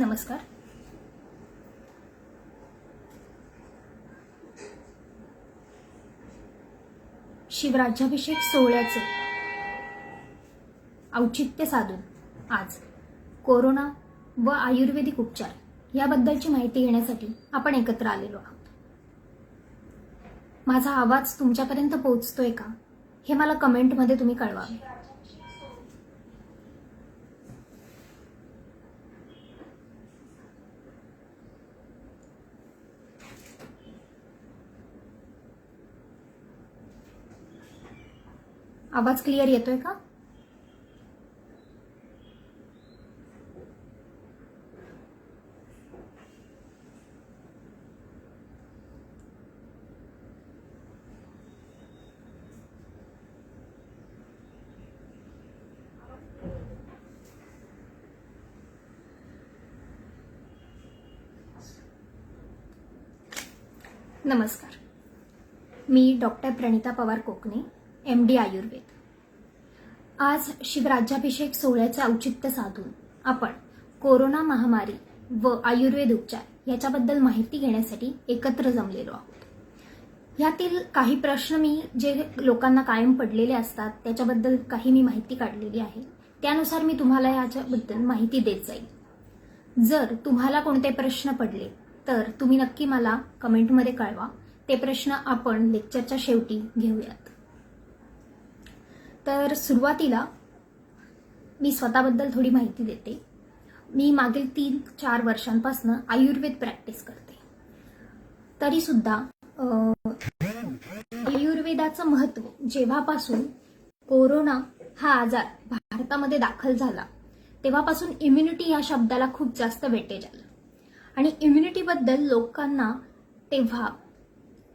नमस्कार. शिवराज्याभिषेक सोहळ्याचं औचित्य साधून आज कोरोना व आयुर्वेदिक उपचार याबद्दलची माहिती घेण्यासाठी आपण एकत्र आलेलो आहोत. माझा आवाज तुमच्यापर्यंत पोहोचतोय का हे मला कमेंटमध्ये तुम्ही कळवावे. आवाज क्लिअर येतोय का? नमस्कार. मी डॉक्टर प्रणिता पवार कोकणे, MD आयुर्वेद. आज शिवराज्याभिषेक सोहळ्याचे औचित्य साधून आपण कोरोना महामारी व आयुर्वेद उपचार याच्याबद्दल माहिती घेण्यासाठी एकत्र जमलेलो आहोत. यातील काही प्रश्न जे लोकांना कायम पडलेले असतात त्याच्याबद्दल काही मी माहिती काढलेली आहे. त्यानुसार मी तुम्हाला याच्याबद्दल माहिती देत जाईल. जर तुम्हाला कोणते प्रश्न पडले तर तुम्ही नक्की मला कमेंटमध्ये कळवा. ते प्रश्न आपण लेक्चरच्या शेवटी घेऊयात. तर सुरुवातीला मी स्वतःबद्दल थोडी माहिती देते. मी मागील 3-4 वर्षांपासून आयुर्वेद प्रॅक्टिस करते. तरी सुद्धा आयुर्वेदाचं महत्त्व जेव्हापासून कोरोना हा आजार भारतामध्ये दाखल झाला तेव्हापासून इम्युनिटी या शब्दाला खूप जास्त वेटेज आलं. आणि इम्युनिटीबद्दल लोकांना तेव्हा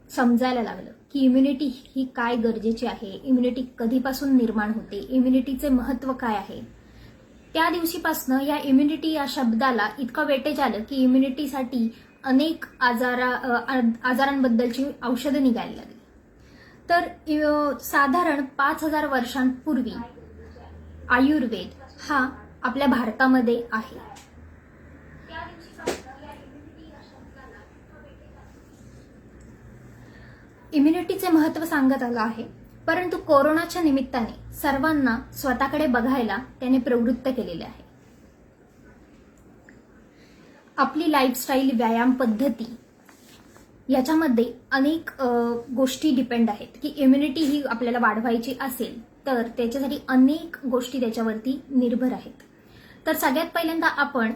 समजायला लागलं की इम्युनिटी ही काय गरजेची आहे, इम्युनिटी कधीपासून निर्माण होते, इम्युनिटीचे महत्त्व काय आहे. त्या दिवशीपासून या इम्युनिटी या शब्दाला इतकं वेटेज आलं की इम्युनिटीसाठी अनेक आजारांबद्दलची औषधं निघायला लागली. तर साधारण 5000 वर्षांपूर्वी आयुर्वेद हा आपल्या भारतामध्ये आहे. इम्युनिटीचे महत्त्व सांगत आलं आहे. परंतु कोरोनाच्या निमित्ताने सर्वांना स्वतःकडे बघायला त्याने प्रवृत्त केलेले आहे. आपली लाईफस्टाईल, व्यायाम पद्धती याच्यामध्ये अनेक गोष्टी डिपेंड आहेत की इम्युनिटी ही आपल्याला वाढवायची असेल तर त्याच्यासाठी अनेक गोष्टी त्याच्यावरती निर्भर आहेत. तर सगळ्यात पहिल्यांदा आपण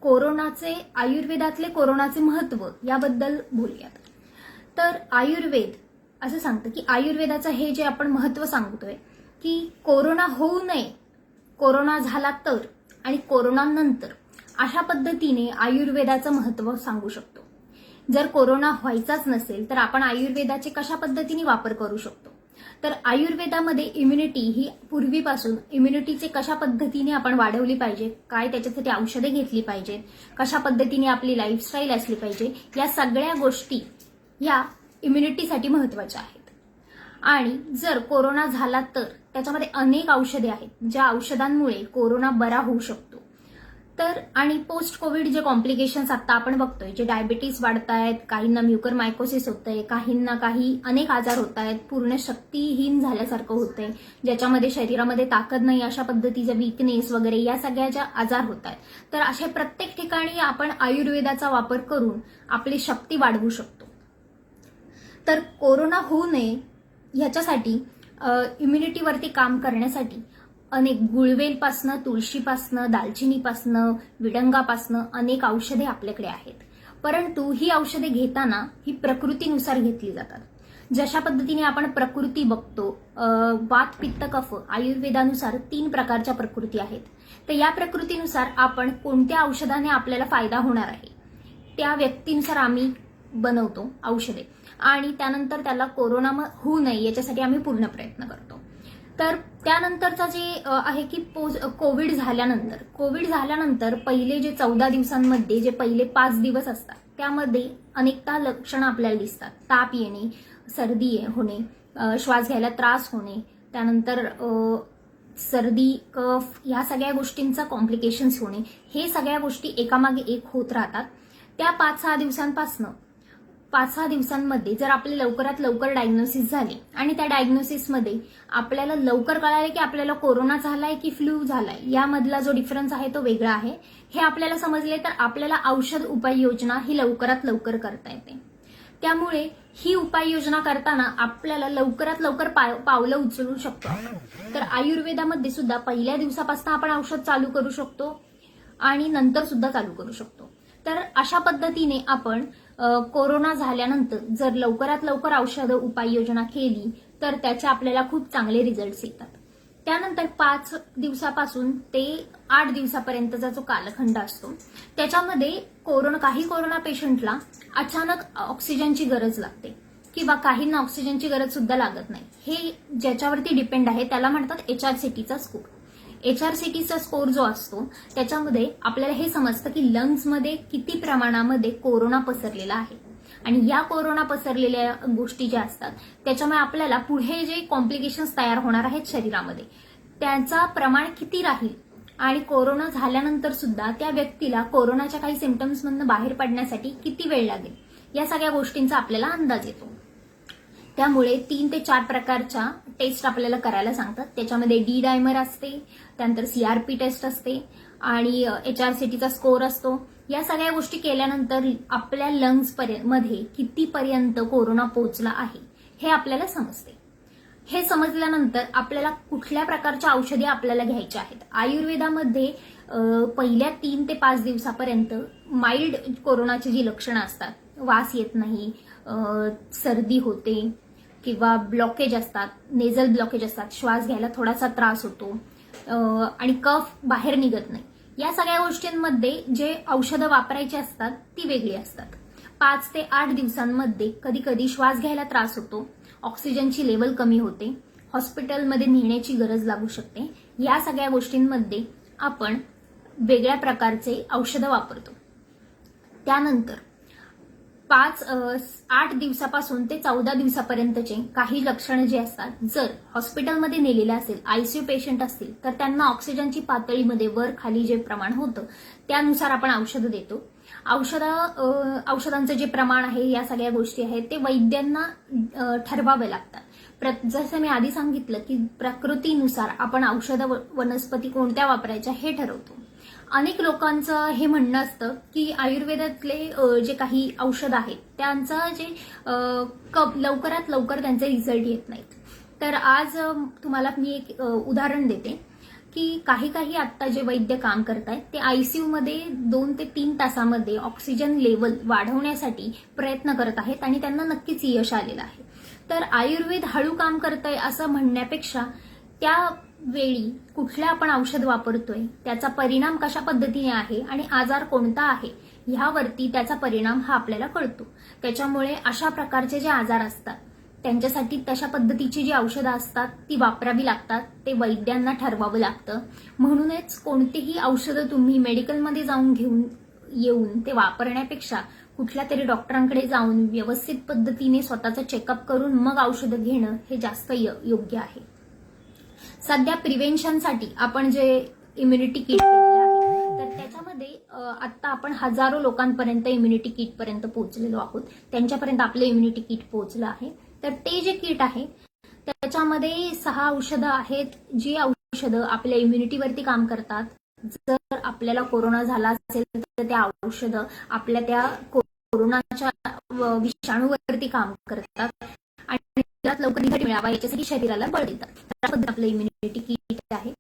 आयुर्वेदातले कोरोनाचे महत्त्व याबद्दल बोलूयात. तर आयुर्वेद असं सांगतं की आयुर्वेदाचं हे जे आपण महत्त्व सांगतोय की कोरोना होऊ नये, कोरोना झाला तर आणि कोरोना नंतर अशा पद्धतीने आयुर्वेदाचं महत्त्व सांगू शकतो. जर कोरोना व्हायचाच नसेल तर आपण आयुर्वेदाचे कशा पद्धतीने वापर करू शकतो. तर आयुर्वेदामध्ये इम्युनिटी ही पूर्वीपासून इम्युनिटीचे कशा पद्धतीने आपण वाढवली पाहिजे, काय त्याच्यासाठी औषधे घेतली पाहिजे, कशा पद्धतीने आपली लाईफस्टाईल असली पाहिजे, या सगळ्या गोष्टी या इम्युनिटीसाठी महत्त्वाच्या आहेत. आणि जर कोरोना झाला तर त्याच्यामध्ये अनेक औषधे आहेत ज्या औषधांमुळे कोरोना बरा होऊ शकतो. तर आणि पोस्ट कोविड जे कॉम्प्लिकेशन्स आता आपण बघतोय, जे डायबिटीस वाढतायत, काहींना म्युकरमायकोसिस होतंय, काहींना अनेक आजार होत आहेत, पूर्ण शक्तीहीन झाल्यासारखं होतंय, ज्याच्यामध्ये शरीरामध्ये ताकद नाही अशा पद्धतीचे वीकनेस वगैरे या सगळ्या ज्या आजार होत आहेत. तर अशा प्रत्येक ठिकाणी आपण आयुर्वेदाचा वापर करून आपली शक्ती वाढवू शकतो. तर कोरोना होऊ नये ह्याच्यासाठी इम्युनिटीवरती काम करण्यासाठी अनेक गुळवेलपासनं, तुळशीपासनं, दालचिनीपासनं, विडंगापासनं अनेक औषधे आपल्याकडे आहेत. परंतु ही औषधे घेताना ही प्रकृतीनुसार घेतली जातात. जशा पद्धतीने आपण प्रकृती बघतो, वात, पित्त, कफ, आयुर्वेदानुसार 3 प्रकारच्या प्रकृती आहेत. तर या प्रकृतीनुसार आपण कोणत्या औषधाने आपल्याला फायदा होणार आहे त्या व्यक्तीनुसार आम्ही बनवतो औषधे आणि त्यानंतर त्याला कोरोना होऊ नये याच्यासाठी आम्ही पूर्ण प्रयत्न करतो. तर त्यानंतरचा जे आहे की कोविड झाल्यानंतर पहिले जे 14 दिवसांमध्ये जे पहिले 5 दिवस असतात त्यामध्ये अनेकदा लक्षणं आपल्याला दिसतात. ताप येणे, सर्दी होणे, श्वास घ्यायला त्रास होणे, त्यानंतर सर्दी, कफ ह्या सगळ्या गोष्टींचा कॉम्प्लिकेशन्स होणे, हे सगळ्या गोष्टी एकामागे एक होत राहतात. त्या 5-6 दिवसांमध्ये जर आपले लवकरात लवकर डायग्नोसिस झाले आणि त्या डायग्नोसिसमध्ये आपल्याला लवकर कळाले की आपल्याला कोरोना झालाय की फ्लू झालाय, यामधला जो डिफरन्स आहे तो वेगळा आहे, हे आपल्याला समजले तर आपल्याला औषध उपाययोजना ही लवकरात लवकर करता येते. त्यामुळे ही उपाययोजना करताना आपल्याला लवकरात लवकर पावलं उचलू शकतो. तर आयुर्वेदामध्ये सुद्धा पहिल्या दिवसापासून आपण औषध चालू करू शकतो आणि नंतर सुद्धा चालू करू शकतो. तर अशा पद्धतीने आपण कोरोना झाल्यानंतर जर लवकरात लवकर औषध उपाययोजना केली तर त्याचे आपल्याला खूप चांगले रिझल्ट्स येतात. त्यानंतर 5 दिवसापासून ते 8 दिवसापर्यंतचा जो कालखंड असतो त्याच्यामध्ये काही कोरोना पेशंटला अचानक ऑक्सिजनची गरज लागते किंवा काहींना ऑक्सिजनची गरज सुद्धा लागत नाही. हे ज्याच्यावरती डिपेंड आहे त्याला म्हणतात HRCTचा स्कोर. HRCTचा स्कोर जो असतो त्याच्यामध्ये आपल्याला हे समजतं की लंग्समध्ये किती प्रमाणामध्ये कोरोना पसरलेला आहे आणि या कोरोना पसरलेल्या गोष्टी ज्या असतात त्याच्यामुळे आपल्याला पुढे जे कॉम्प्लिकेशन्स तयार होणार आहेत शरीरामध्ये त्यांचा प्रमाण किती राहील आणि कोरोना झाल्यानंतर सुद्धा त्या व्यक्तीला कोरोनाच्या काही सिम्पटम्समधून बाहेर पडण्यासाठी किती वेळ लागेल, या सगळ्या गोष्टींचा आपल्याला अंदाज येतो. त्यामुळे 3 ते 4 प्रकारच्या टेस्ट आपल्याला करायला सांगतात. त्याच्यामध्ये डी डायमर असते, त्यानंतर CRP टेस्ट असते आणि HRCTचा स्कोर असतो. या सगळ्या गोष्टी केल्यानंतर आपल्या लंग्स मध्ये कितीपर्यंत कोरोना पोहोचला आहे हे आपल्याला समजते. हे समजल्यानंतर आपल्याला कुठल्या प्रकारच्या औषधे आपल्याला घ्यायच्या आहेत. आयुर्वेदामध्ये पहिल्या 3 ते 5 दिवसापर्यंत माइल्ड कोरोनाची जी लक्षणं असतात, वास येत नाही, सर्दी होते किंवा ब्लॉकेज असतात, नेझल ब्लॉकेज असतात, श्वास घ्यायला थोडासा त्रास होतो आणि कफ बाहेर निघत नाही, या सगळ्या गोष्टींमध्ये जे औषधं वापरायची असतात ती वेगळी असतात. 5 ते 8 दिवसांमध्ये कधी कधी श्वास घ्यायला त्रास होतो, ऑक्सिजनची लेवल कमी होते, हॉस्पिटलमध्ये नेण्याची गरज लागू शकते. या सगळ्या गोष्टींमध्ये आपण वेगळ्या प्रकारचे औषधं वापरतो. त्यानंतर 8 दिवसापासून ते 14 दिवसापर्यंतचे काही लक्षणं जे असतात, जर हॉस्पिटलमध्ये नेलेले असेल, ICU पेशंट असतील तर त्यांना ऑक्सिजनची पातळीमध्ये वर खाली जे प्रमाण होतं त्यानुसार आपण औषधं देतो. औषधांचं जे प्रमाण आहे, या सगळ्या गोष्टी आहेत ते वैद्यांना ठरवावे लागतात. जसं मी आधी सांगितलं की प्रकृतीनुसार आपण औषधं वनस्पती कोणत्या वापरायच्या हे ठरवतो. अनेक लोकांचं हे म्हणणं असतं की आयुर्वेदातले जे काही औषध आहेत त्यांचं जे लवकरात लवकर त्यांचे रिझल्ट येत नाहीत. तर आज तुम्हाला मी एक उदाहरण देते की काही आत्ता जे वैद्य काम करतायत ते ICU मध्ये 2 ते 3 तासामध्ये ऑक्सिजन लेवल वाढवण्यासाठी प्रयत्न करत आहेत आणि त्यांना नक्कीच यश आलेलं आहे. तर आयुर्वेद हळू काम करतंय असं म्हणण्यापेक्षा त्या वेळी कुठलं आपण औषध वापरतोय, त्याचा परिणाम कशा पद्धतीने आहे आणि आजार कोणता आहे ह्यावरती त्याचा परिणाम हा आपल्याला कळतो. त्याच्यामुळे अशा प्रकारचे जे आजार असतात त्यांच्यासाठी तशा पद्धतीची जी औषधं असतात ती वापरावी लागतात, ते वैद्यांना ठरवावं लागतं. म्हणूनच कोणतेही औषधं तुम्ही मेडिकलमध्ये जाऊन घेऊन येऊन ते वापरण्यापेक्षा कुठल्या तरी डॉक्टरांकडे जाऊन व्यवस्थित पद्धतीने स्वतःचं चेकअप करून मग औषधं घेणं हे जास्त योग्य आहे. सध्या प्रिव्हेन्शनसाठी आपण जे इम्युनिटी किट केलेलं आहे तर त्याच्यामध्ये आता आपण हजारो लोकांपर्यंत इम्युनिटी किट पर्यंत पोहोचलेलो आहोत, त्यांच्यापर्यंत आपलं इम्युनिटी किट पोहोचलं आहे. तर ते जे किट आहे त्याच्यामध्ये 6 औषधं आहेत, जी औषधं आपल्या इम्युनिटीवरती काम करतात. जर आपल्याला कोरोना झाला असेल तर त्या औषधं आपल्या त्या कोरोनाच्या विषाणूवरती काम करतात आणि त्यात लवकर रिझल्ट मिळावा याच्यासाठी शरीराला बळ देतात. त्याबद्दल आपलं इम्युनिटी किट आहे.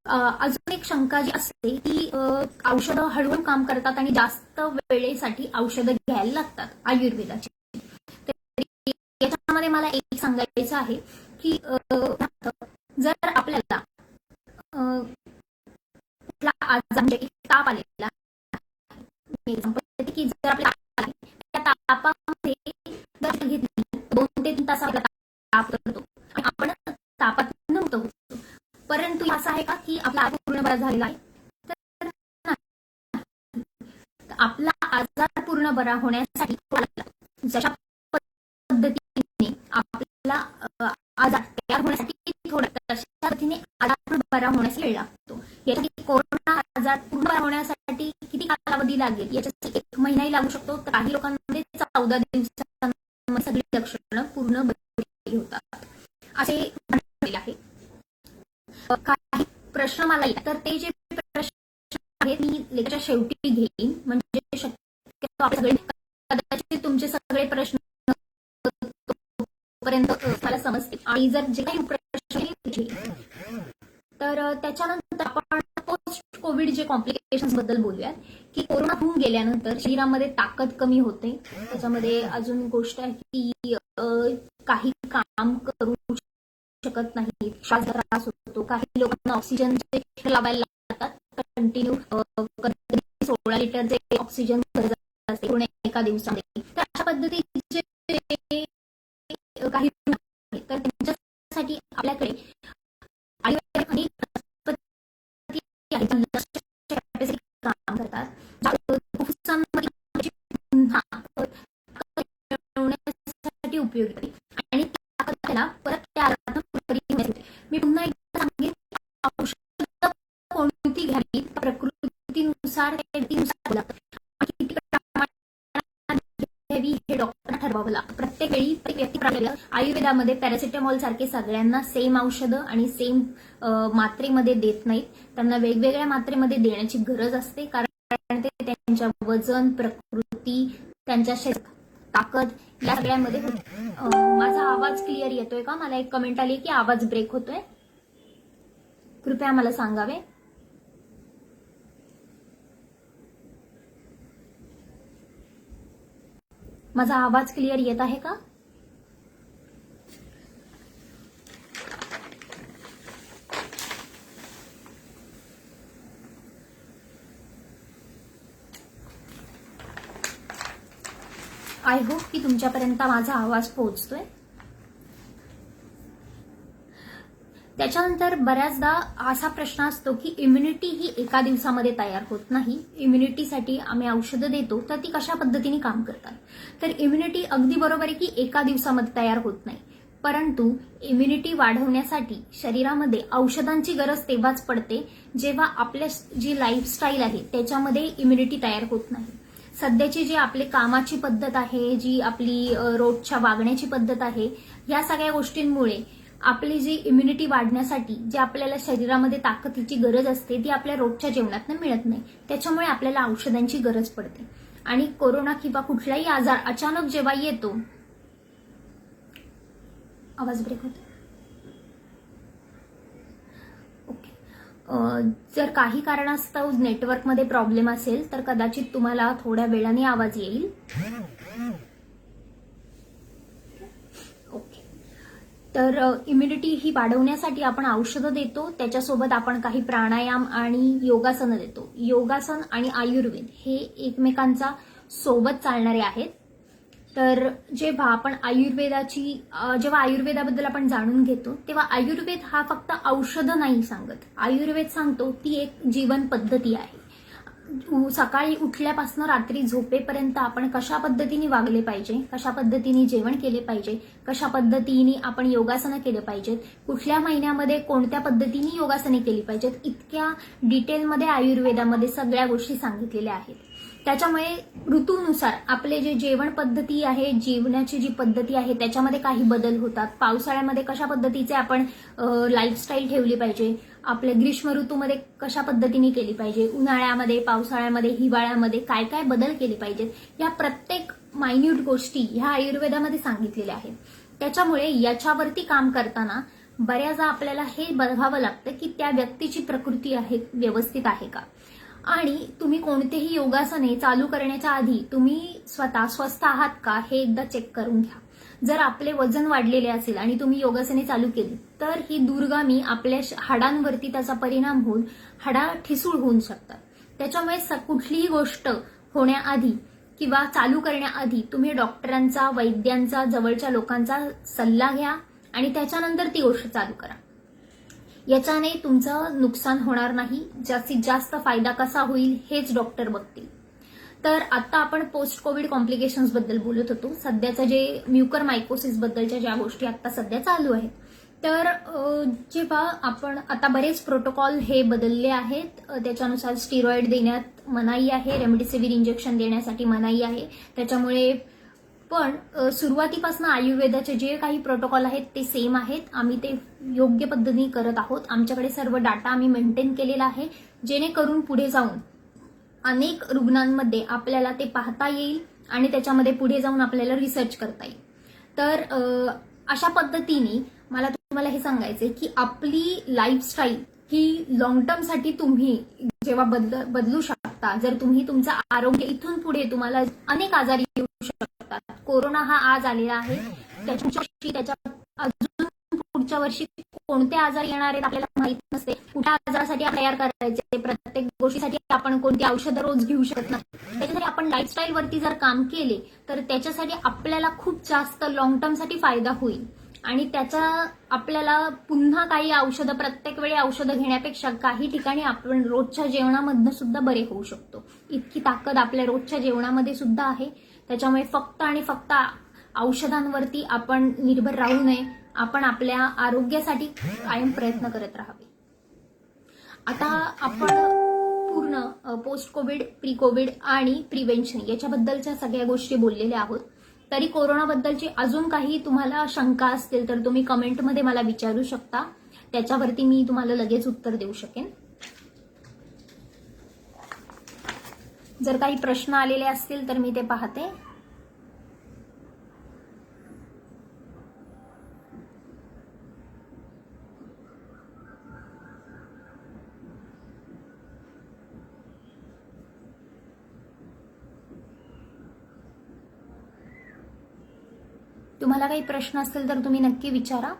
अजून एक शंका जी असते की औषधं हळूहळू काम करतात आणि जास्त वेळेसाठी औषधं घ्यायला लागतात आयुर्वेदाची. याच्यामध्ये मला एक सांगायचं आहे की जर आपल्याला कुठला आजार म्हणजे ताप आलेला की जर आपल्याला त्या तापामध्ये जर घेतली 2 ते 3 तास ताप करतो आणि आपण तापात मुक्त होतो, परंतु असं आहे का की आपला आजार पूर्ण बरा झालेला आहे? तर आपला आजार पूर्ण बरा होण्यासाठी जशा पद्धतीने आपला आजार तयार होण्यासाठी थोडं तशा पद्धतीने आजार बरा होण्यास वेळ लागतो. यासाठी कोरोना आजार पूर्ण बरा होण्यासाठी किती कालावधी लागेल याच्यासाठी 1 महिनाही लागू शकतो. तर काही लोकांमध्ये 14 दिवसांमध्ये सगळी लक्षणं पूर्ण बरी होतात असे म्हटलेले आहे. काही प्रश्न मला येतात तर ते जे प्रश्न आहेत मी लेक्चरच्या शेवटी घेईन, म्हणजे शक्यतो आपले सगळे कदाचित तुमचे सगळे प्रश्न पर्यंत मला समजते. आणि जर जे काही प्रश्न तर त्याच्यानंतर आपण पोस्ट कोविड जे कॉम्प्लिकेशन्स बद्दल बोलूयात की कोरोना होऊन गेल्यानंतर शरीरामध्ये ताकद कमी होते. त्याच्यामध्ये अजून गोष्ट आहे की काही काम करू शकत नाही, श्वास त्रास होतो, काही लोकांना ऑक्सिजनचे लावायला लागतात कंटिन्यू, 16 लिटरचे ऑक्सिजन गरज असते पूर्ण एका दिवसामध्ये. तर अशा पद्धतीचे काही तर त्यांच्यासाठी आपल्याकडे काम करतात उपयोगी आणि त्याला परत त्या मी पुन्हा एकदा सांगेन औषध कोणती घ्यावी प्रकृतीनुसार हे डॉक्टरना ठरवावं लागतं. प्रत्येक वेळी व्यक्ती आयुर्वेदामध्ये पॅरासिटामॉल सारखे सगळ्यांना सेम औषधं आणि सेम मात्रेमध्ये देत नाहीत. त्यांना वेगवेगळ्या मात्रेमध्ये देण्याची गरज असते, कारण ते त्यांच्या वजन, प्रकृती, त्यांच्या शरीर ताकद या सगळ्यामध्ये माझा आवाज क्लिअर येतोय का? मला एक कमेंट आली की आवाज ब्रेक होतोय, कृपया मला सांगावे. माझा आवाज क्लिअर येत आहे का? आय होप की तुमच्यापर्यंत माझा आवाज पोहोचतोय. त्याच्यानंतर बऱ्याचदा असा प्रश्न असतो की इम्युनिटी ही एका दिवसामध्ये तयार होत नाही. इम्युनिटीसाठी आम्ही औषधं देतो तर ती कशा पद्धतीने काम करतात? तर इम्युनिटी अगदी बरोबर आहे की एका दिवसामध्ये तयार होत नाही, परंतु इम्युनिटी वाढवण्यासाठी शरीरामध्ये औषधांची गरज तेव्हाच पडते जेव्हा आपल्या जी लाईफस्टाईल आहे त्याच्यामध्ये इम्युनिटी तयार होत नाही. सध्याची जी आपली कामाची पद्धत आहे, जी आपली रोजच्या वागण्याची पद्धत आहे, या सगळ्या गोष्टींमुळे आपली जी इम्युनिटी वाढण्यासाठी जे आपल्याला शरीरामध्ये ताकदीची गरज असते ती आपल्या रोजच्या जेवणातून मिळत नाही. त्याच्यामुळे आपल्याला औषधांची गरज पडते. आणि कोरोना किंवा कुठलाही आजार अचानक जेव्हा येतो, आवाज ब्रेक होतो, ओके, जर काही कारणास्तव नेटवर्कमध्ये प्रॉब्लेम असेल तर कदाचित तुम्हाला थोड्या वेळाने आवाज येईल. ओके, तर इम्युनिटी ही वाढवण्यासाठी आपण औषधं देतो, त्याच्यासोबत आपण काही प्राणायाम आणि योगासनं देतो. योगासन आणि आयुर्वेद हे एकमेकांचा सोबत चालणारे आहेत. तर जेव्हा आयुर्वेदाबद्दल आपण जाणून घेतो तेव्हा आयुर्वेद हा फक्त औषधं नाही सांगत. आयुर्वेद सांगतो ती एक जीवन पद्धती आहे. सकाळी उठल्यापासून रात्री झोपेपर्यंत आपण कशा पद्धतीने वागले पाहिजे, कशा पद्धतीने जेवण केले पाहिजे, कशा पद्धतीने आपण योगासनं केले पाहिजेत, कुठल्या महिन्यामध्ये कोणत्या पद्धतीने योगासने केली पाहिजेत, इतक्या डिटेलमध्ये आयुर्वेदामध्ये सगळ्या गोष्टी सांगितलेल्या आहेत. त्याच्यामुळे ऋतूनुसार आपले जे जेवण पद्धती आहे, जीवनाची जी पद्धती आहे त्याच्यामध्ये काही बदल होतात. पावसाळ्यामध्ये कशा पद्धतीचे आपण लाईफस्टाईल ठेवली पाहिजे, आपल्या ग्रीष्म ऋतूमध्ये कशा पद्धतीने केली पाहिजे, उन्हाळ्यामध्ये, पावसाळ्यामध्ये, हिवाळ्यामध्ये काय काय बदल केले पाहिजेत, या प्रत्येक मायन्यूट गोष्टी ह्या आयुर्वेदामध्ये सांगितलेल्या आहेत. त्याच्यामुळे याच्यावरती काम करताना बऱ्याचदा आपल्याला हे बघावं लागतं की त्या व्यक्तीची प्रकृती आहे व्यवस्थित आहे का. आणि तुम्ही कोणतेही योगासने चालू करण्याच्या आधी तुम्ही स्वतः स्वस्थ आहात का हे एकदा चेक करून घ्या. जर आपले वजन वाढलेले असेल आणि तुम्ही योगासने चालू केली तर ही दूरगामी आपल्या हाडांवरती त्याचा परिणाम होऊन हाडा ठिसूळ होऊ शकतात. त्याच्यामुळे कुठलीही गोष्ट होण्याआधी किंवा चालू करण्याआधी तुम्ही डॉक्टरांचा, वैद्यांचा, जवळच्या लोकांचा सल्ला घ्या आणि त्याच्यानंतर ती गोष्ट चालू करा. याच्याने तुमचं नुकसान होणार नाही. जास्तीत जास्त फायदा कसा होईल हेच डॉक्टर बघतील. तर आता आपण पोस्ट कोविड कॉम्प्लिकेशन्स बद्दल बोलत होतो. सध्याचं जे म्युकर मायकोसिस बद्दलच्या ज्या गोष्टी आता सध्या चालू आहेत तर जेव्हा आपण आता बरेच प्रोटोकॉल हे बदलले आहेत, त्याच्यानुसार स्टिरॉइड देण्यात मनाई आहे, रेमडेसिवीर इंजेक्शन देण्यासाठी मनाई आहे. त्याच्यामुळे पण सुरुवातीपासून आयुर्वेदाचे जे काही प्रोटोकॉल आहेत ते सेम आहेत. आम्ही ते योग्य पद्धतीने करत आहोत. आमच्याकडे सर्व डाटा आम्ही मेंटेन केलेला आहे, जेणेकरून पुढे जाऊन अनेक रुग्णांमध्ये आपल्याला ते पाहता येईल आणि त्याच्यामध्ये पुढे जाऊन आपल्याला रिसर्च करता येईल. तर अशा पद्धतीने मला तुम्हाला हे सांगायचंय की आपली लाईफस्टाईल ही लॉंग टर्मसाठी तुम्ही जेव्हा बदलू शकता. जर तुम्ही तुमचं आरोग्य इथून पुढे, तुम्हाला अनेक आजार येऊ शकतात. कोरोना हा आज आलेला आहे, त्याच्या अजून पुढच्या वर्षी कोणते आजार येणार आहेत आपल्याला माहित नसते. कुठल्या आजारासाठी तयार करायचे, प्रत्येक गोष्टीसाठी आपण कोणती औषधं रोज घेऊ शकत नाही. त्याच्यासाठी आपण लाईफस्टाईल वरती जर काम केले तर त्याच्यासाठी आपल्याला खूप जास्त लॉंग टर्मसाठी फायदा होईल. आणि त्याचा आपल्याला पुन्हा काही औषधं, प्रत्येक वेळी औषधं घेण्यापेक्षा काही ठिकाणी आपण रोजच्या जेवणामधनं सुद्धा बरे होऊ शकतो. इतकी ताकद आपल्या रोजच्या जेवणामध्ये सुद्धा आहे. त्याच्यामुळे फक्त आणि फक्त औषधांवरती आपण निर्भर राहू नये. आपण आपल्या आरोग्यासाठी कायम प्रयत्न करत राहावे. आता आपण पूर्ण पोस्ट कोविड, प्री कोविड आणि प्रिव्हेन्शन याच्याबद्दलच्या सगळ्या गोष्टी बोललेल्या आहोत. तरी कोरोनाबद्दलची अजून काही तुम्हाला शंका असतील तर तुम्ही कमेंटमध्ये मला विचारू शकता. त्याच्यावरती मी तुम्हाला लगेच उत्तर देऊ शकेन. जर काही प्रश्न आलेले असतील तर मी ते पाहते. तुम्हाला काही प्रश्न असतील तर तुम्ही नक्की विचारा.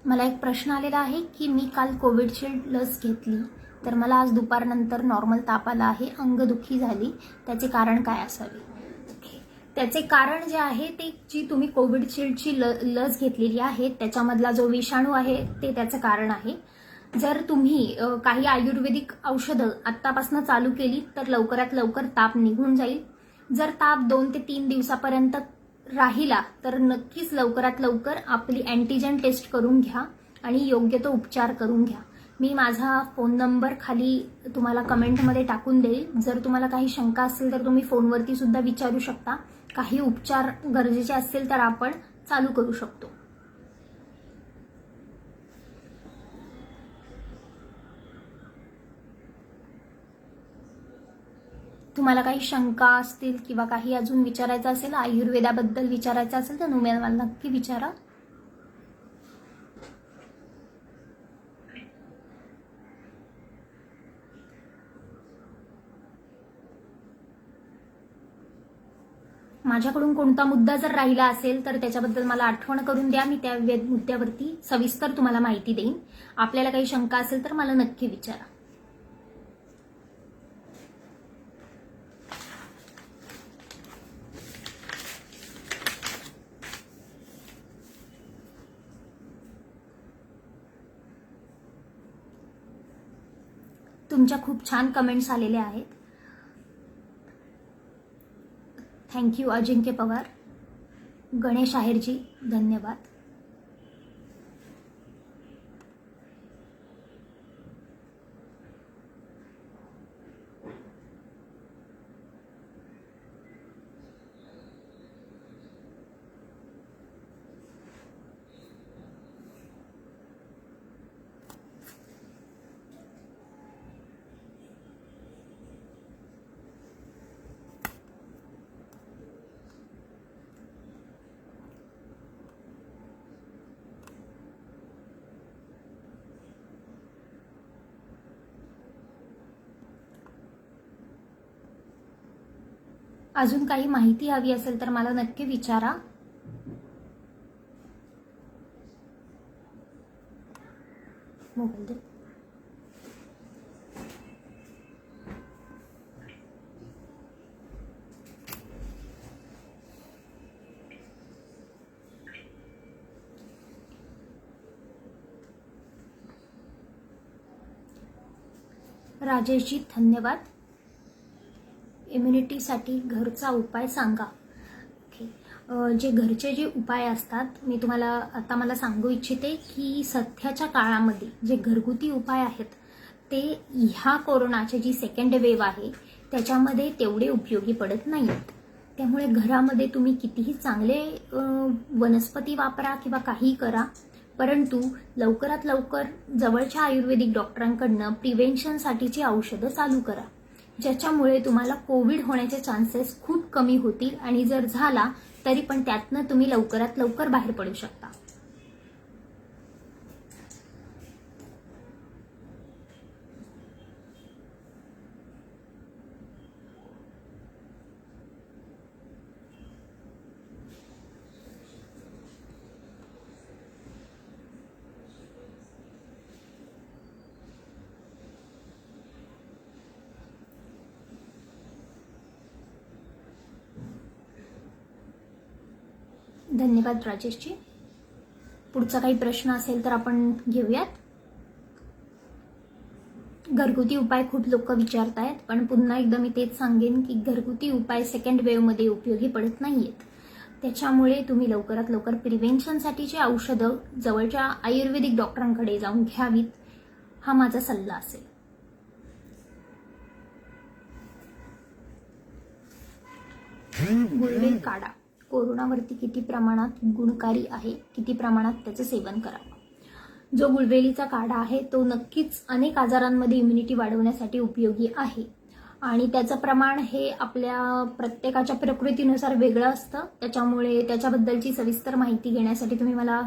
मला एक प्रश्न आलेला आहे की मी काल कोविडची लस घेतली तर मला आज दुपारनंतर नॉर्मल ताप आला आहे, अंगदुखी झाली, त्याचे कारण काय असावे? त्याचे कारण जे आहे ते जी तुम्ही कोविडशील्डची लस घेतलेली आहे त्याच्यामधला जो विषाणू आहे ते त्याचं कारण आहे. जर तुम्ही काही आयुर्वेदिक औषधं आत्तापासून चालू केली तर लवकरात लवकर ताप निघून जाईल. जर ताप 2 ते 3 दिवसापर्यंत राहिला तर नक्कीच लवकरात लवकर आपली अँटीजन टेस्ट करून घ्या आणि योग्य तो उपचार करून घ्या. मी माझा फोन नंबर खाली तुम्हाला कमेंटमध्ये टाकून देईल. जर तुम्हाला काही शंका असेल तर तुम्ही फोनवरती सुद्धा विचारू शकता. काही उपचार गरजेचे असतील तर आपण चालू करू शकतो. तुम्हाला काही शंका असतील किंवा काही अजून विचारायचं असेल, आयुर्वेदाबद्दल विचारायचं असेल तर तुम्ही मला नक्की विचारा. माझ्याकडून कोणता मुद्दा जर राहिला असेल तर त्याच्याबद्दल मला आठवण करून द्या. मी त्या मुद्द्यावरती सविस्तर तुम्हाला माहिती देईन. आपल्याला काही शंका असेल तर मला नक्की विचारा. तुमच्या खूप छान कमेंट्स आलेले आहेत. थँक्यू अजिंक्य पवार, गणेश आहेरजी, धन्यवाद. अजून काही माहिती हवी असेल तर मला नक्की विचारा. मोबाईल दे. राजेशजी धन्यवाद. इम्युनिटीसाठी घरचा उपाय सांगा. ओके, जे घरचे जे उपाय असतात मी तुम्हाला आता मला सांगू इच्छिते की सध्याच्या काळामध्ये जे घरगुती उपाय आहेत ते ह्या कोरोनाची जी सेकंड वेव्ह आहे त्याच्यामध्ये तेवढे उपयोगी पडत नाहीत. त्यामुळे घरामध्ये तुम्ही कितीही चांगले वनस्पती वापरा किंवा काही करा, परंतु लवकरात लवकर जवळच्या आयुर्वेदिक डॉक्टरांकडनं प्रिव्हेन्शनसाठीची औषधं चालू करा, ज्याच्यामुळे तुम्हाला कोविड होण्याचे चान्सेस खूप कमी होतील आणि जर झाला तरी पण त्यातनं तुम्ही लवकरात लवकर बाहेर पडू शकता. धन्यवाद राजेशजी. पुढचा काही प्रश्न असेल तर आपण घेऊयात. घरगुती उपाय खूप लोक विचारत आहेत, पण पुन्हा एकदा मी तेच सांगेन की घरगुती उपाय सेकंड वेव्हमध्ये उपयोगी पडत नाहीयेत. त्याच्यामुळे तुम्ही लवकरात लवकर प्रिव्हेन्शनसाठीची औषधं जवळच्या आयुर्वेदिक डॉक्टरांकडे जाऊन घ्यावीत, हा माझा सल्ला असेल. गुळवेल काढा कोरोनावरती किती प्रमाणात गुणकारी आहे, किती प्रमाणात त्याचं सेवन करावं. जो गुळवेलीचा काढा आहे तो नक्कीच अनेक आजारांमध्ये इम्युनिटी वाढवण्यासाठी उपयोगी आहे आणि त्याचं प्रमाण हे आपल्या प्रत्येकाच्या प्रकृतीनुसार वेगळं असतं. त्याच्यामुळे त्याच्याबद्दलची सविस्तर माहिती घेण्यासाठी तुम्ही मला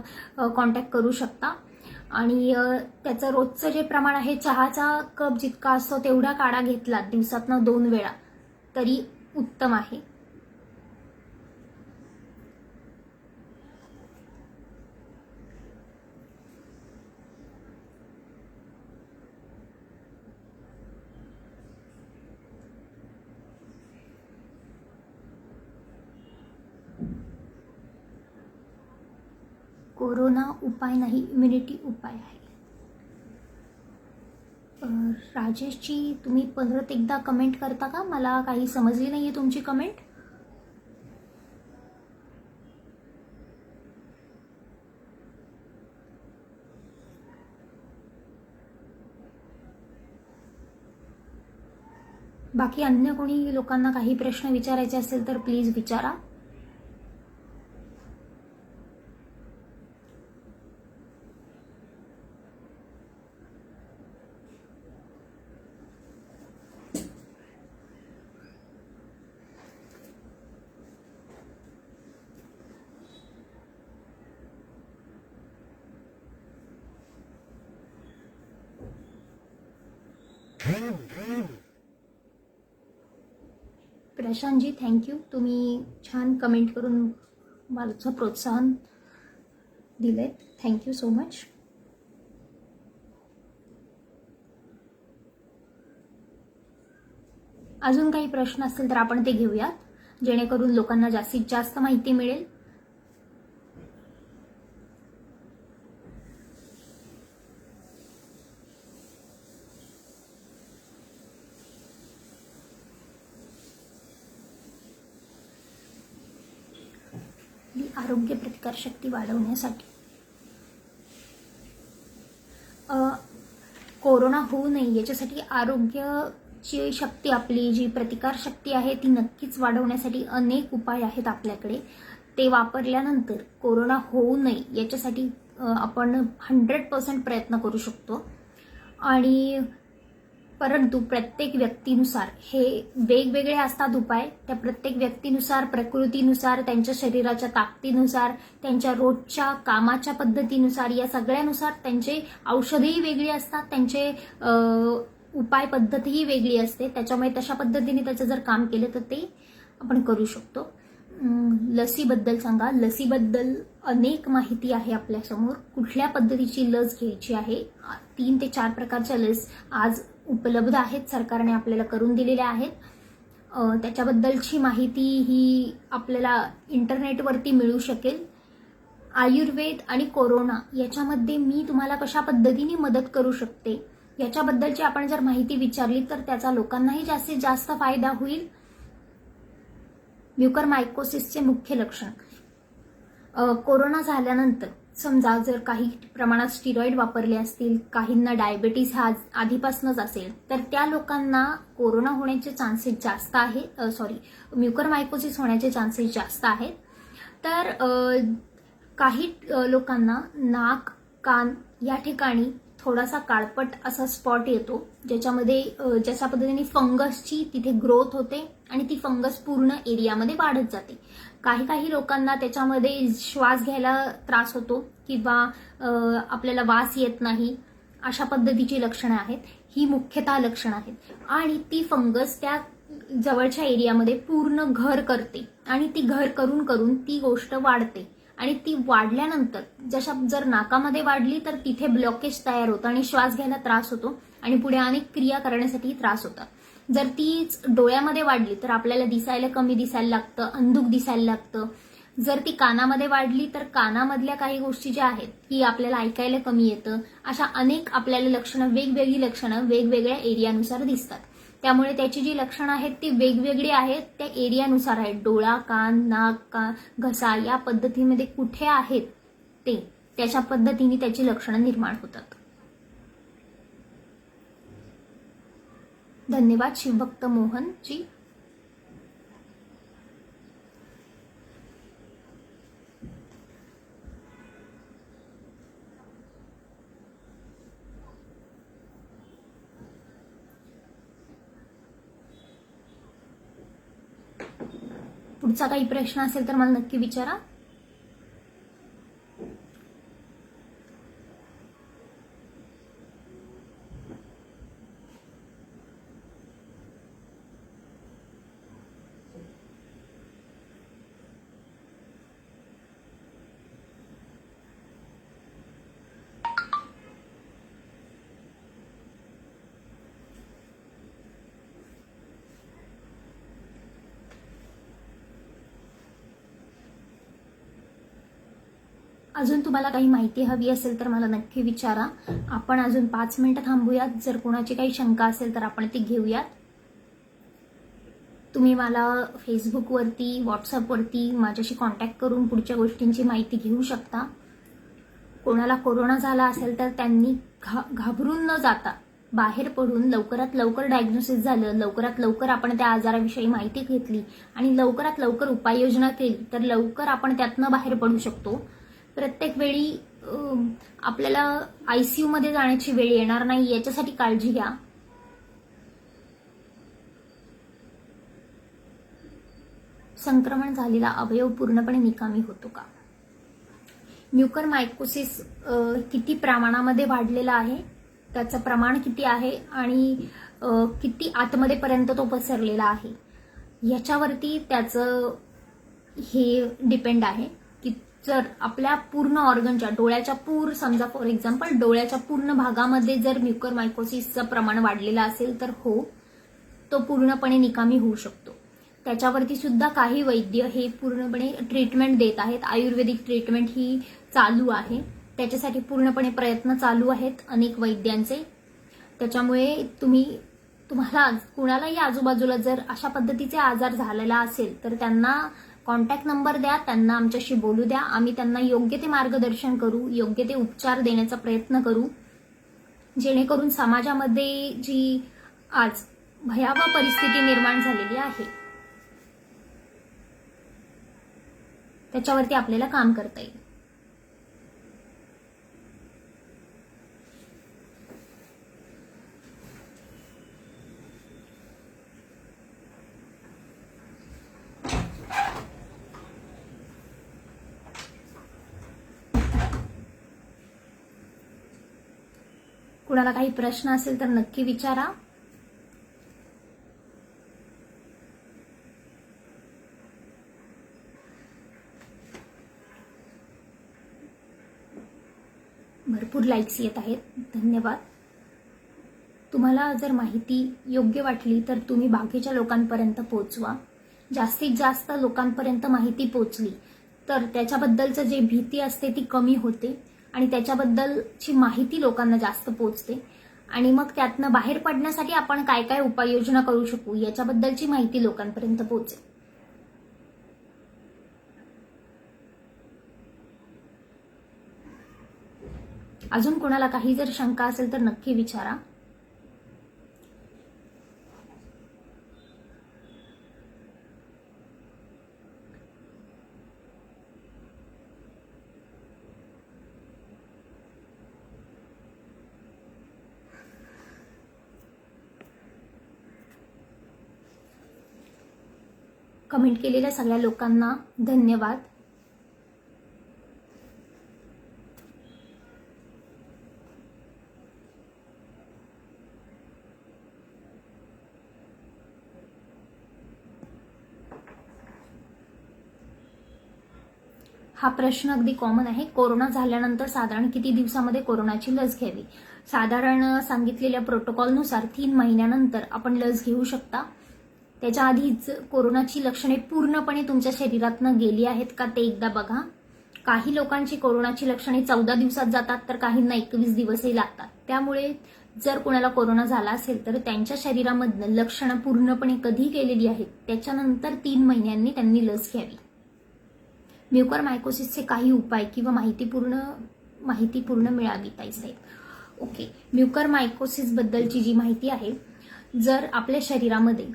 कॉन्टॅक्ट करू शकता. आणि त्याचं रोजचं जे प्रमाण आहे, चहाचा कप जितका असतो तेवढा काढा घेतला दिवसातनं 2 वेळा तरी उत्तम आहे. कोरोना उपाय नाही, इम्युनिटी उपाय आहे. राजेशजी तुम्ही परत एकदा कमेंट करता का? मला काही समजली नाहीये तुमची कमेंट. बाकी अन्य कोणी लोकांना काही प्रश्न विचारायचे असेल तर प्लीज विचारा. प्रशांतजी थँक्यू, तुम्ही छान कमेंट करून मला प्रोत्साहन दिले. Thank you so much. अजून काही प्रश्न असतील तर आपण ते घेऊयात, जेणेकरून लोकांना जास्तीत जास्त माहिती मिळेल. आरोग्य प्रतिकारशक्ती वाढवण्यासाठी कोरोना होऊ नये याच्यासाठी आरोग्याची शक्ती, आपली जी प्रतिकारशक्ती आहे ती नक्कीच वाढवण्यासाठी अनेक उपाय आहेत आपल्याकडे. ते वापरल्यानंतर कोरोना होऊ नये याच्यासाठी आपण 100% प्रयत्न करू शकतो. आणि परंतु प्रत्येक व्यक्तीनुसार हे वेगवेगळे असतात उपाय. त्या प्रत्येक व्यक्तीनुसार, प्रकृतीनुसार, त्यांच्या शरीराच्या ताकदीनुसार, त्यांच्या रोजच्या कामाच्या पद्धतीनुसार, या सगळ्यानुसार त्यांचे औषधेही वेगळी असतात, त्यांचे उपाय पद्धतीही वेगळी असते. त्याच्यामुळे तशा पद्धतीने त्याचं जर काम केलं तर ते आपण करू शकतो. लसीबद्दल सांगा. लसीबद्दल अनेक माहिती आहे आपल्यासमोर. कुठल्या पद्धतीची लस घ्यायची आहे, 3 ते 4 प्रकारच्या लस आज उपलब्ध आहेत, सरकारने आपल्याला करून दिलेल्या आहेत. त्याच्याबद्दलची माहिती ही आपल्याला इंटरनेटवरती मिळू शकेल. आयुर्वेद आणि कोरोना याच्यामध्ये मी तुम्हाला कशा पद्धतीने मदत करू शकते याच्याबद्दलची आपण जर माहिती विचारली तर त्याचा लोकांनाही जास्तीत जास्त फायदा होईल. म्युकरमायकोसिसचे मुख्य लक्षण. कोरोना झाल्यानंतर समजा जर काही प्रमाणात स्टिरॉइड वापरले असतील, काहींना डायबिटीस हा आधीपासूनच असेल, तर त्या लोकांना कोरोना होण्याचे चान्सेस जास्त आहेत. म्युकरमायकोसिस होण्याचे चान्सेस जास्त आहेत. तर काही लोकांना नाक, कान या ठिकाणी थोडासा काळपट असा स्पॉट येतो, ज्याच्यामध्ये जशा पद्धतीने फंगसची तिथे ग्रोथ होते आणि ती फंगस पूर्ण एरियामध्ये वाढत जाते. काही लोकांना त्याच्यामध्ये श्वास घ्यायला त्रास होतो किंवा आपल्याला वास येत नाही, अशा पद्धतीची लक्षणं आहेत. ही मुख्यतः लक्षणं आहेत. आणि ती फंगस त्या जवळच्या एरियामध्ये पूर्ण घर करते आणि ती घर करून ती गोष्ट वाढते. आणि ती वाढल्यानंतर जर नाकामध्ये वाढली तर तिथे ब्लॉकेज तयार होतं आणि श्वास घ्यायला त्रास होतो आणि पुढे अनेक क्रिया करण्यासाठी त्रास होतात. जर तीच डोळ्यामध्ये वाढली तर आपल्याला दिसायला कमी दिसायला लागतं, अंधुक दिसायला लागतं. जर ती कानामध्ये वाढली तर कानामधल्या काही गोष्टी ज्या आहेत की आपल्याला ऐकायला कमी येतं. अशा अनेक आपल्याला लक्षणं, वेगवेगळी लक्षणं वेगवेगळ्या एरियानुसार दिसतात. त्यामुळे त्याची जी लक्षणं आहेत ती वेगवेगळी आहेत, त्या एरियानुसार आहेत. डोळा, कान, नाक, घसा या पद्धतीमध्ये कुठे आहेत ते त्याच्या पद्धतीने त्याची लक्षणं निर्माण होतात. धन्यवाद शिवभक्त मोहन जी. पुढचा काही प्रश्न असेल तर मला नक्की विचारा. अजून तुम्हाला काही माहिती हवी असेल तर मला नक्की विचारा. आपण अजून 5 मिनिटं थांबूयात. जर कोणाची काही शंका असेल तर आपण ती घेऊयात. तुम्ही मला फेसबुकवरती, व्हॉट्सअपवरती माझ्याशी कॉन्टॅक्ट करून पुढच्या गोष्टींची माहिती घेऊ शकता. कोणाला कोरोना झाला असेल तर त्यांनी घाबरून न जाता बाहेर पडून लवकरात लवकर डायग्नोसिस झालं, लवकरात लवकर आपण त्या आजाराविषयी माहिती घेतली आणि लवकरात लवकर उपाययोजना केली तर लवकर आपण त्यातनं बाहेर पडू शकतो. प्रत्येक वेळी आपल्याला ICU मध्ये जाण्याची वेळ येणार नाही, याच्यासाठी काळजी घ्या. संक्रमण झालेला अवयव पूर्णपणे निकामी होतो का? म्युकरमायकोसिस किती प्रमाणामध्ये वाढलेला आहे, त्याचं प्रमाण किती आहे आणि किती आतमध्ये पर्यंत तो पसरलेला आहे, याच्यावरती त्याचं हे डिपेंड आहे. जर आपल्या पूर्ण ऑर्गनच्या, डोळ्याच्या समजा फॉर एक्झाम्पल डोळ्याच्या पूर्ण भागामध्ये जर म्युकरमायकोसिसचं प्रमाण वाढलेलं असेल तर हो, तो पूर्णपणे निकामी होऊ शकतो. त्याच्यावरती सुद्धा काही वैद्य हे पूर्णपणे ट्रीटमेंट देत आहेत. आयुर्वेदिक ट्रीटमेंट ही चालू आहे, त्याच्यासाठी पूर्णपणे प्रयत्न चालू आहेत अनेक वैद्यांचे. त्याच्यामुळे तुम्हाला कुणालाही आजूबाजूला जर अशा पद्धतीचे आजार झालेला असेल तर त्यांना कॉन्टॅक्ट नंबर द्या, त्यांना आमच्याशी बोलू द्या. आम्ही त्यांना योग्य ते मार्गदर्शन करू, योग्य ते उपचार देण्याचा प्रयत्न करू, जेणेकरून समाजामध्ये जी आज भयावह परिस्थिती निर्माण झालेली आहे त्याच्यावरती आपल्याला काम करता येईल. कुणाला काही प्रश्न असेल तर नक्की विचारा. भरपूर लाईक्स येत आहेत, धन्यवाद. तुम्हाला जर माहिती योग्य वाटली तर तुम्ही बाकीच्या लोकांपर्यंत पोहोचवा. जास्तीत जास्त लोकांपर्यंत माहिती पोहोचली तर त्याच्याबद्दलचं जे भीती असते ती कमी होते आणि त्याच्याबद्दलची माहिती लोकांना जास्त पोहोचते आणि मग त्यातनं बाहेर पडण्यासाठी आपण काय काय उपाययोजना करू शकू याच्याबद्दलची माहिती लोकांपर्यंत पोहोचेल. अजून कोणाला काही जर शंका असेल तर नक्की विचारा. कमेंट केलेल्या सगळ्या लोकांना धन्यवाद. हा प्रश्न अगदी कॉमन आहे. कोरोना झाल्यानंतर साधारण किती दिवसामध्ये कोरोनाची लस घ्यावी? साधारण सांगितलेल्या प्रोटोकॉलनुसार 3 महिन्यानंतर आपण लस घेऊ शकता. त्याच्या आधीच कोरोनाची लक्षणे पूर्णपणे तुमच्या शरीरातनं गेली आहेत का ते एकदा बघा. काही लोकांची कोरोनाची लक्षणे 14 दिवसात जातात तर काहींना 21 दिवसही लागतात. त्यामुळे जर कोणाला कोरोना झाला असेल तर त्यांच्या शरीरामधनं लक्षणं पूर्णपणे कधी गेलेली आहेत त्याच्यानंतर 3 महिन्यांनी त्यांनी लस घ्यावी. म्युकरमायकोसिसचे काही उपाय किंवा माहिती पूर्ण मिळावी ताईसाहेब. ओके, म्युकरमायकोसिस बद्दलची जी माहिती आहे, जर आपल्या शरीरामध्ये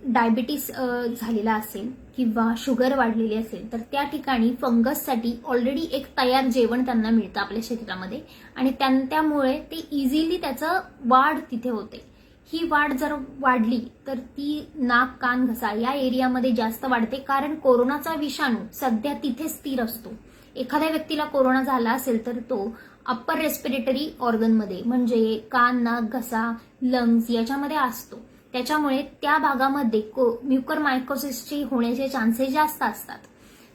डायबिटीस झालेला असेल किंवा शुगर वाढलेली असेल तर त्या ठिकाणी फंगससाठी ऑलरेडी एक तयार जेवण त्यांना मिळतं आपल्या शरीरामध्ये आणि त्यामुळे ते इझिली त्याचं वाढ तिथे होते. ही वाढ जर वाढली तर ती नाक, कान, घसा या एरियामध्ये जास्त वाढते कारण कोरोनाचा विषाणू सध्या तिथे स्थिर असतो. एखाद्या व्यक्तीला कोरोना झाला असेल तर तो अप्पर रेस्पिरेटरी ऑर्गनमध्ये म्हणजे कान, नाक, घसा, लंग्स याच्यामध्ये असतो. त्याच्यामुळे त्या भागामध्ये म्युकरमायकोसिसची होण्याचे चान्सेस जास्त असतात.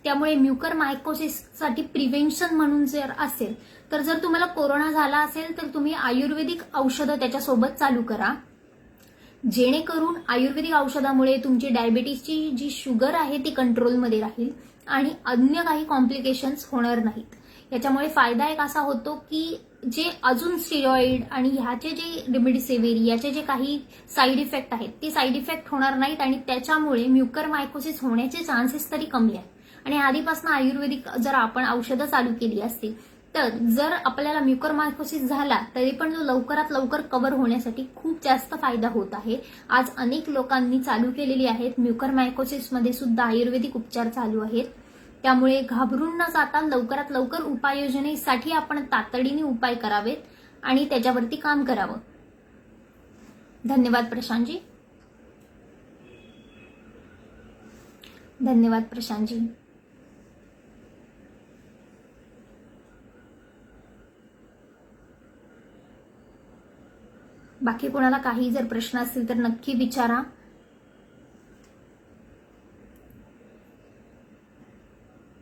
त्यामुळे म्युकरमायकोसिससाठी प्रिव्हेन्शन म्हणून जर असेल तर जर तुम्हाला कोरोना झाला असेल तर तुम्ही आयुर्वेदिक औषधं त्याच्यासोबत चालू करा, जेणेकरून आयुर्वेदिक औषधामुळे तुमची डायबिटीसची जी शुगर आहे ती कंट्रोलमध्ये राहील आणि अन्य काही कॉम्प्लिकेशन्स होणार नाहीत. याच्यामुळे फायदा एक असा होतो की जे अजून स्टिरॉइड आणि ह्याचे जे रेमडेसिवीर याचे जे काही साईड इफेक्ट आहेत ते साईड इफेक्ट होणार नाहीत आणि त्याच्यामुळे म्युकरमायकोसिस होण्याचे चान्सेस तरी कमी आहेत. आणि आधीपासून आयुर्वेदिक जर आपण औषधं चालू केली असतील तर जर आपल्याला म्युकरमायकोसिस झाला तरी पण तो लवकरात लवकर कव्हर होण्यासाठी खूप जास्त फायदा होत आहे. आज अनेक लोकांनी चालू केलेली आहेत. म्युकरमायकोसिसमध्ये सुद्धा आयुर्वेदिक उपचार चालू आहेत. त्यामुळे घाबरून न जाता लवकरात लवकर उपाययोजनेसाठी आपण तातडीने उपाय करावेत आणि त्याच्यावरती काम करावं. धन्यवाद प्रशांतजी. धन्यवाद प्रशांतजी. बाकी कोणाला काही जर प्रश्न असतील तर नक्की विचारा.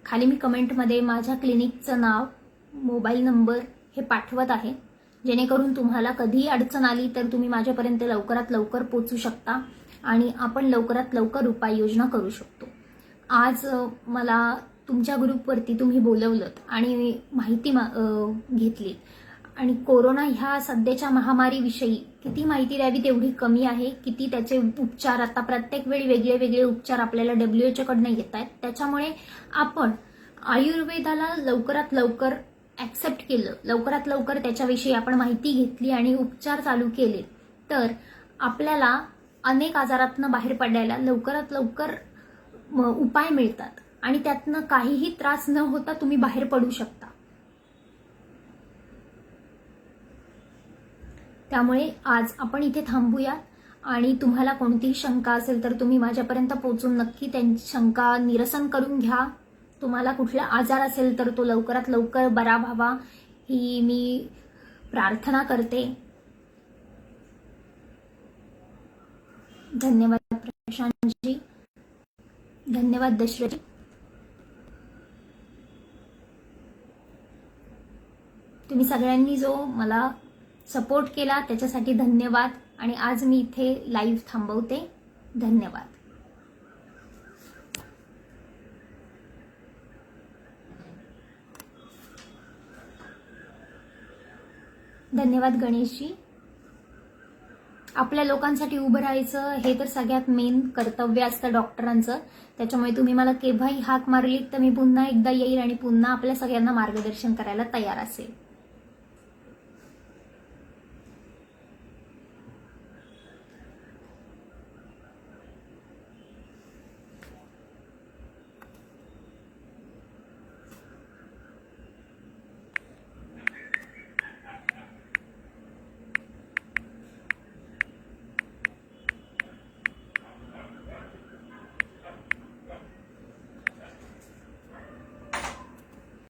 खाली मी कमेंटमध्ये माझ्या क्लिनिकचं नाव, मोबाईल नंबर हे पाठवत आहे, जेणेकरून तुम्हाला कधीही अडचण आली तर तुम्ही माझ्यापर्यंत लवकरात लवकर पोहोचू शकता आणि आपण लवकरात लवकर उपाययोजना करू शकतो. आज मला तुमच्या ग्रुपवरती तुम्ही बोलवलंत आणि माहिती घेतली आणि कोरोना ह्या सध्याच्या महामारीविषयी किती माहिती द्यावी तेवढी कमी आहे. किती त्याचे उपचार आता प्रत्येक वेळी वेगळे वेगळे उपचार आपल्याला WHO कडनं येत आहेत. त्याच्यामुळे आपण आयुर्वेदाला लवकरात लवकर ऍक्सेप्ट केलं, लवकरात लवकर त्याच्याविषयी आपण माहिती घेतली आणि उपचार चालू केले तर आपल्याला अनेक आजारातनं बाहेर पडायला लवकरात लवकर उपाय मिळतात आणि त्यातनं काहीही त्रास न होता तुम्ही बाहेर पडू शकता. त्यामुळे आज आपण इथे थांबूया आणि तुम्हाला कोणतीही शंका असेल तर तुम्ही माझ्यापर्यंत पोहोचून नक्की त्यांची शंका निरसन करून घ्या. तुम्हाला कुठला आजार असेल तर तो लवकरात लवकर बरा व्हावा ही मी प्रार्थना करते. धन्यवाद प्रशांतजी. धन्यवाद दशरथजी. तुम्ही सगळ्यांनी जो मला सपोर्ट केला त्याच्यासाठी धन्यवाद आणि आज मी इथे लाईव्ह थांबवते. धन्यवाद. धन्यवाद गणेशजी. आपल्या लोकांसाठी उभं राहायचं हे तर सगळ्यात मेन कर्तव्य असतं डॉक्टरांचं. त्याच्यामुळे तुम्ही मला केव्हाही हाक मारली तर मी पुन्हा एकदा येईल आणि पुन्हा आपल्या सगळ्यांना मार्गदर्शन करायला तयार असेल.